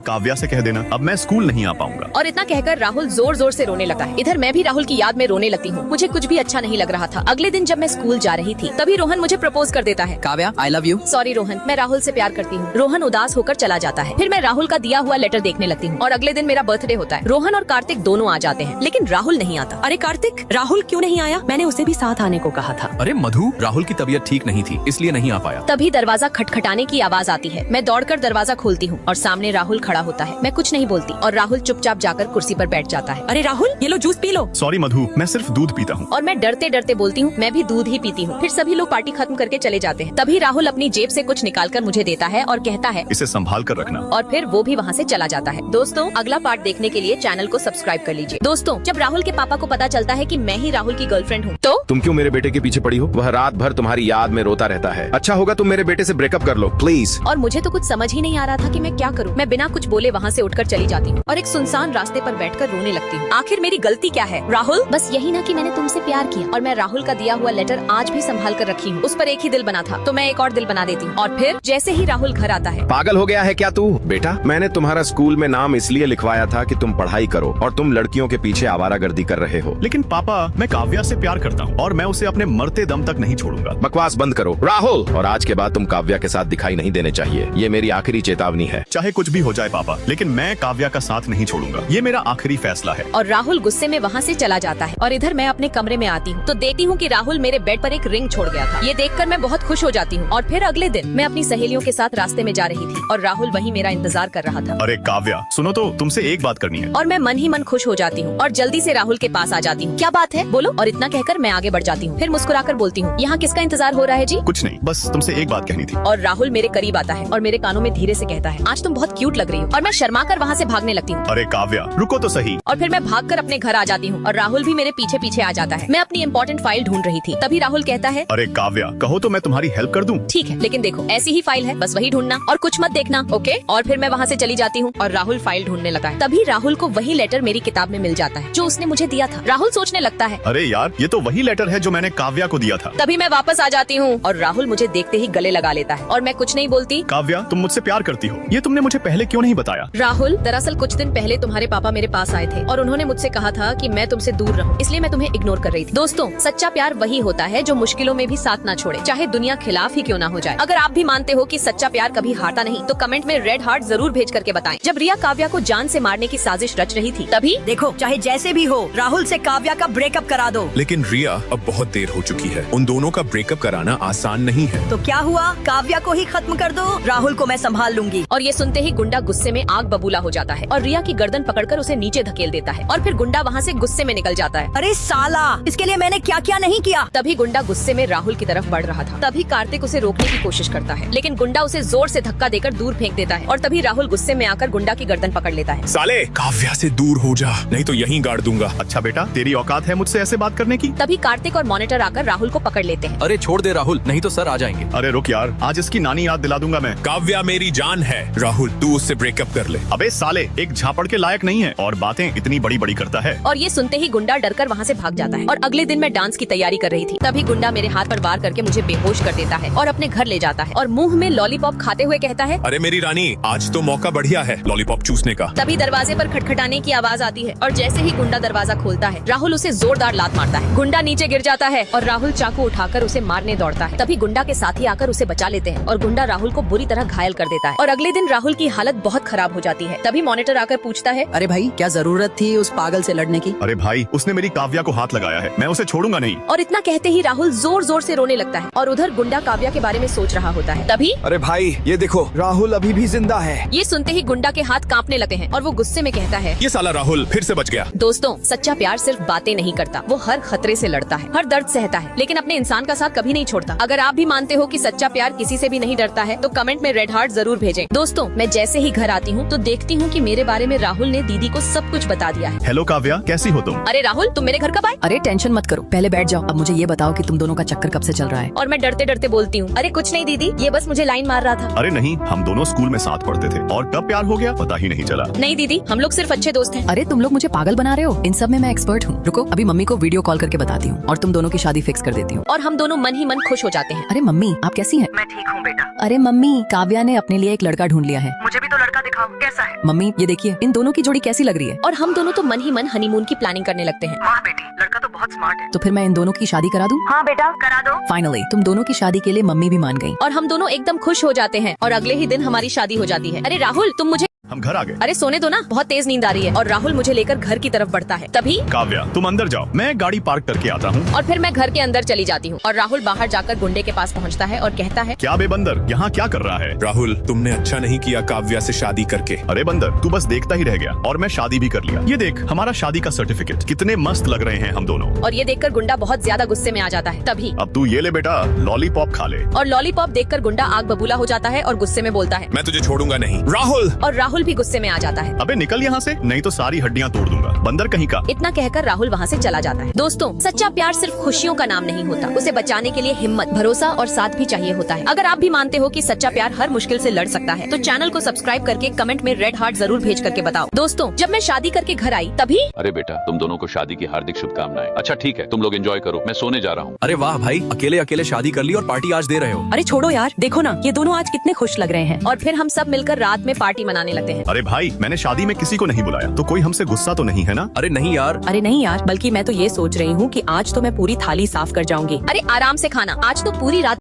काव्या से कह देना अब मैं स्कूल नहीं आ पाऊंगा। और इतना कहकर राहुल जोर जोर से रोने लगा है। इधर मैं भी राहुल की याद में रोने लगती हूँ। मुझे कुछ भी अच्छा नहीं लग रहा था। अगले दिन जब मैं स्कूल जा रही थी तभी रोहन मुझे प्रपोज कर देता है। Kavya, I love you. Sorry Rohan, मैं राहुल से प्यार करती हूँ। रोहन उदास होकर चला जाता है। फिर मैं राहुल का दिया हुआ लेटर देखने लगती हूँ और अगले दिन मेरा बर्थडे होता है। रोहन और कार्तिक दोनों आ जाते हैं लेकिन राहुल नहीं आता। अरे कार्तिक, राहुल क्यों नहीं आया? मैंने उसे भी साथ आने को कहा था। अरे मधु, राहुल की तबीयत ठीक नहीं थी इसलिए नहीं आ पाया। तभी दरवाजा खटखटाने की आवाज आती है। मैं दौड़कर दरवाजा खोलती हूँ और सामने राहुल खड़ा होता है। मैं कुछ नहीं बोलती और राहुल चुपचाप जाकर कुर्सी पर बैठ जाता है। अरे राहुल, ये लो जूस पी लो। सॉरी मधु, मैं सिर्फ दूध पीता हूँ। और मैं डरते डरते बोलती हूँ मैं भी दूध ही पीती हूँ। फिर सभी लोग पार्टी खत्म करके चले जाते हैं। तभी राहुल अपनी जेब से कुछ निकालकर मुझे देता है और कहता है इसे संभाल कर रखना। और फिर वो भी वहाँ से चला जाता है। दोस्तों, अगला पार्ट देखने के लिए चैनल को सब्सक्राइब कर लीजिए। दोस्तों, जब राहुल के पापा को पता चलता है कि मैं ही राहुल की गर्लफ्रेंड हूँ तो तुम क्यों मेरे बेटे के पीछे पड़ी हो? वह रात भर तुम्हारी याद में रोता रहता है। अच्छा होगा तुम मेरे बेटे से ब्रेकअप कर लो प्लीज। और मुझे तो कुछ समझ ही नहीं आ रहा था कि मैं क्या करूं। मैं बिना कुछ बोले वहाँ से उठकर चली जाती हूँ और एक सुनसान रास्ते पर बैठकर रोने लगती हूँ। आखिर मेरी गलती क्या है? राहुल, बस यही ना कि मैंने तुमसे प्यार किया और मैं राहुल का दिया हुआ लेटर आज भी संभाल कर रखी हूँ। उस पर एक ही दिल बना था तो मैं एक और दिल बना देती हूँ। और फिर जैसे ही राहुल घर आता है। पागल हो गया है क्या तू? बेटा, मैंने तुम्हारा स्कूल में नाम इसलिए लिखवाया था कि तुम पढ़ाई करो और तुम लड़कियों के पीछे आवारागर्दी कर रहे हो। लेकिन पापा, मैं काव्या से प्यार करता हूँ और मैं उसे अपने मरते दम तक नहीं छोड़ूंगा। बकवास बंद करो राहुल, और आज के बाद तुम काव्या के साथ दिखाई नहीं देने चाहिए। ये मेरी आखिरी चेतावनी है। चाहे कुछ भी हो जाए पापा, लेकिन मैं काव्या का साथ नहीं छोड़ूंगा। ये मेरा आखिरी फैसला है। और राहुल गुस्से में वहाँ से चला जाता है। और इधर मैं अपने कमरे में आती हूँ तो देखती हूँ कि राहुल मेरे बेड पर एक रिंग छोड़ गया था। ये देखकर मैं बहुत खुश हो जाती हूँ। और फिर अगले दिन मैं अपनी सहेलियों के साथ रास्ते में जा रही थी और राहुल वहीं मेरा इंतजार कर रहा था। अरे काव्या, सुनो तो, तुमसे एक बात करनी है। और मैं मन ही मन खुश हो जाती हूँ और जल्दी से राहुल के पास आ जाती हूँ। क्या बात है, बोलो। और इतना कहकर मैं आगे बढ़ जाती हूँ। फिर मुस्कुराकर बोलती हूँ, यहाँ किसका इंतजार हो रहा है जी? कुछ नहीं, बस तुमसे एक बात कहनी थी। और राहुल मेरे करीब आता है और मेरे कानों में धीरे से कहता है, आज तुम बहुत क्यूट लग रही हो। और मैं शर्मा कर वहाँ से भागने लगती हूँ। अरे काव्या, रुको तो सही। और फिर मैं भागकर अपने घर आ जाती हूँ और राहुल भी मेरे पीछे पीछे आ जाता है। मैं अपनी इम्पोर्टेंट फाइल ढूंढ रही थी तभी राहुल कहता है, अरे काव्या, कहो तो मैं तुम्हारी हेल्प कर दूं। ठीक है, लेकिन देखो ऐसी ही फाइल है, बस वही ढूंढना और कुछ मत देखना, ओके? और फिर मैं वहाँ से चली जाती हूँ और राहुल फाइल ढूंढने लगता है। तभी राहुल को वही लेटर मेरी किताब में मिल जाता है जो उसने मुझे दिया था। राहुल सोचने लगता है, अरे यार, ये तो वही लेटर है जो मैंने काव्या को दिया था। तभी मैं वापस आ जाती हूँ और राहुल मुझे देखते ही गले लगा लेता है और मैं कुछ नहीं बोलती। काव्या, तुम मुझसे प्यार करती हो, ये तुमने मुझे पहले क्यों नहीं बताया? राहुल, दरअसल कुछ दिन पहले तुम्हारे पापा मेरे पास आए थे और उन्होंने मुझसे कहा था कि मैं तुमसे दूर रहूं, इसलिए मैं तुम्हें इग्नोर कर रही थी। दोस्तों, सच्चा प्यार वही होता है जो मुश्किलों में भी साथ ना छोड़े, चाहे दुनिया खिलाफ ही क्यों ना हो जाए। अगर आप भी मानते हो कि सच्चा प्यार कभी हारता नहीं तो कमेंट में रेड हार्ट जरूर भेज करके बताएं। जब रिया काव्या को जान से मारने की साजिश रच रही थी तभी देखो, चाहे जैसे भी हो, राहुल से काव्या का ब्रेकअप करा दो। लेकिन रिया, अब बहुत देर हो चुकी है। उन दोनों का ब्रेकअप कराना आसान नहीं है। तो क्या हुआ, काव्या को ही खत्म कर दो, राहुल को मैं संभाल लूंगी। और ये सुनते ही गुंडा गुस्से में आग बबूला हो जाता है और रिया की गर्दन पकड़कर उसे नीचे धकेल देता है और फिर गुंडा वहाँ से गुस्से में निकल जाता है। अरे साला, इसके लिए मैंने क्या क्या नहीं किया। तभी गुंडा गुस्से में राहुल की तरफ बढ़ रहा था। तभी कार्तिक उसे रोकने की कोशिश करता है लेकिन गुंडा उसे जोर से धक्का देकर दूर फेंक देता है और तभी राहुल गुस्से में आकर गुंडा की गर्दन पकड़ लेता है। साले, काव्या से दूर हो जा, नहीं तो यहीं गाड़ दूंगा। अच्छा बेटा, तेरी औकात है मुझसे ऐसे बात करने की? तभी कार्तिक और मॉनिटर आकर राहुल को पकड़ लेते हैं। अरे छोड़ दे राहुल, नहीं तो सर आ जाएंगे। अरे रुक यार, आज इसकी नानी याद दिला दूंगा मैं। काव्या मेरी जान है। राहुल, तू उससे ब्रेकअप कर ले। अबे साले, एक झापड़ के लायक नहीं है और बातें इतनी बड़ी बड़ी करता है। और ये सुनते ही गुंडा डरकर वहाँ से भाग जाता है। और अगले दिन मैं डांस की तैयारी कर रही थी तभी गुंडा मेरे हाथ पर वार करके मुझे बेहोश कर देता है और अपने घर ले जाता है और मुंह में लॉलीपॉप खाते हुए कहता है, अरे मेरी रानी, आज तो मौका बढ़िया है लॉलीपॉप चूसने का। तभी दरवाजे पर खटखटाने की आवाज आती है और जैसे ही गुंडा दरवाजा खोलता है राहुल उसे जोरदार लात मारता है। गुंडा नीचे गिर जाता है और राहुल चाकू उठाकर उसे मारने दौड़ता है। तभी गुंडा के साथी आकर उसे बचा लेते हैं और गुंडा राहुल को बुरी तरह घायल कर देता है और अगले दिन राहुल की हालत बहुत खराब हो जाती है। तभी मॉनिटर आकर पूछता है, अरे भाई, क्या जरूरत थी उस पागल से लड़ने की? अरे भाई, उसने मेरी काव्या को हाथ लगाया है, मैं उसे छोड़ूंगा नहीं। और इतना कहते ही राहुल जोर जोर से रोने लगता है और उधर गुंडा काव्या के बारे में सोच रहा होता है। तभी अरे भाई, ये देखो, राहुल अभी भी जिंदा है। ये सुनते ही गुंडा के हाथ कांपने लगते हैं और वो गुस्से में कहता है, ये साला राहुल फिर से बच गया। दोस्तों, सच्चा प्यार सिर्फ बातें नहीं करता, वो हर खतरे से लड़ता है, हर दर्द सहता है, लेकिन अपने इंसान का साथ कभी नहीं छोड़ता। अगर आप भी मानते हो कि सच्चा प्यार किसी से भी नहीं डरता है तो कमेंट में रेड हार्ट जरूर भेजें। दोस्तों, मैं जैसे ही घर आती हूँ तो देखती हूँ कि मेरे बारे में राहुल ने दीदी को सब कुछ बता दिया है। हेलो काव्या, कैसी हो तुम? अरे राहुल, तुम मेरे घर कब आए? अरे टेंशन मत करो, पहले बैठ जाओ। अब मुझे ये बताओ कि तुम दोनों का चक्कर कब से चल रहा है? और मैं डरते डरते बोलती हूँ, अरे कुछ नहीं दीदी, ये बस मुझे लाइन मार रहा था। अरे नहीं, हम दोनों स्कूल में साथ पढ़ते थे और कब प्यार हो गया पता ही नहीं चला। नहीं दीदी, हम लोग सिर्फ अच्छे दोस्त हैं। अरे तुम लोग मुझे पागल बना रहे हो, इन सब में मैं एक्सपर्ट हूँ। रुको, अभी मम्मी को वीडियो कॉल करके बताती हूँ और तुम दोनों की शादी फिक्स कर देती हूँ। और हम दोनों मन ही मन खुश हो जाते हैं। अरे मम्मी, आप कैसी हैं? मैं ठीक हूँ बेटा। अरे मम्मी, काव्या ने अपने लिए एक लड़का ढूंढ लिया है। मुझे भी तो लड़का लड़का दिखाओ कैसा है। मम्मी ये देखिए इन दोनों की जोड़ी कैसी लग रही है। और हम दोनों तो मन ही मन हनीमून की प्लानिंग करने लगते हैं। वाह बेटी, लड़का तो बहुत स्मार्ट है। तो फिर मैं इन दोनों की शादी करा दूं? हाँ बेटा, करा दो। फाइनली तुम दोनों की शादी के लिए मम्मी भी मान गई। और हम दोनों एकदम खुश हो जाते हैं और अगले ही दिन हमारी शादी हो जाती है। अरे राहुल तुम मुझे हम घर आ गए। अरे सोने दो ना, बहुत तेज नींद आ रही है। और राहुल मुझे लेकर घर की तरफ बढ़ता है। तभी काव्या तुम अंदर जाओ, मैं गाड़ी पार्क करके आता हूँ। और फिर मैं घर के अंदर चली जाती हूँ और राहुल बाहर जाकर गुंडे के पास पहुँचता है और कहता है, क्या बे बंदर, यहाँ क्या कर रहा है? राहुल तुमने अच्छा नहीं किया काव्या से शादी करके। अरे बंदर तू बस देखता ही रह गया और मैं शादी भी कर लिया। ये देख हमारा शादी का सर्टिफिकेट, कितने मस्त लग रहे हैं हम दोनों। और ये देखकर गुंडा बहुत ज्यादा गुस्से में आ जाता है। तभी अब तू ये ले बेटा, लॉलीपॉप खा ले। और लॉलीपॉप देखकर गुंडा आग बबूला हो जाता है और गुस्से में बोलता है, मैं तुझे छोड़ूंगा नहीं राहुल। और राहुल भी गुस्से में आ जाता है। अबे निकल यहाँ से, नहीं तो सारी हड्डियाँ तोड़ दूंगा, बंदर कहीं का। इतना कहकर राहुल वहाँ से चला जाता है। दोस्तों सच्चा प्यार सिर्फ खुशियों का नाम नहीं होता, उसे बचाने के लिए हिम्मत, भरोसा और साथ भी चाहिए होता है। अगर आप भी मानते हो कि सच्चा प्यार हर मुश्किल से लड़ सकता है तो चैनल को सब्सक्राइब करके कमेंट में रेड हार्ट जरूर भेज करके बताओ। दोस्तों जब मैं शादी करके घर आई तभी अरे बेटा तुम दोनों को शादी की हार्दिक शुभकामनाएं। अच्छा ठीक है तुम लोग एंजॉय करो, मैं सोने जा रहा हूँ। अरे वाह भाई, अकेले अकेले शादी कर ली और पार्टी आज दे रहे हो। अरे छोड़ो यार, देखो ना ये दोनों आज कितने खुश लग रहे हैं। और फिर हम सब मिलकर रात में पार्टी मनाने लगते हैं। अरे भाई मैंने शादी में किसी को नहीं बुलाया, तो कोई हमसे गुस्सा तो नहीं है ना? अरे नहीं यार। अरे नहीं यार, बल्कि मैं तो ये सोच रही हूँ कि आज तो मैं पूरी थाली साफ कर जाऊंगी। अरे आराम से खाना, आज तो पूरी रात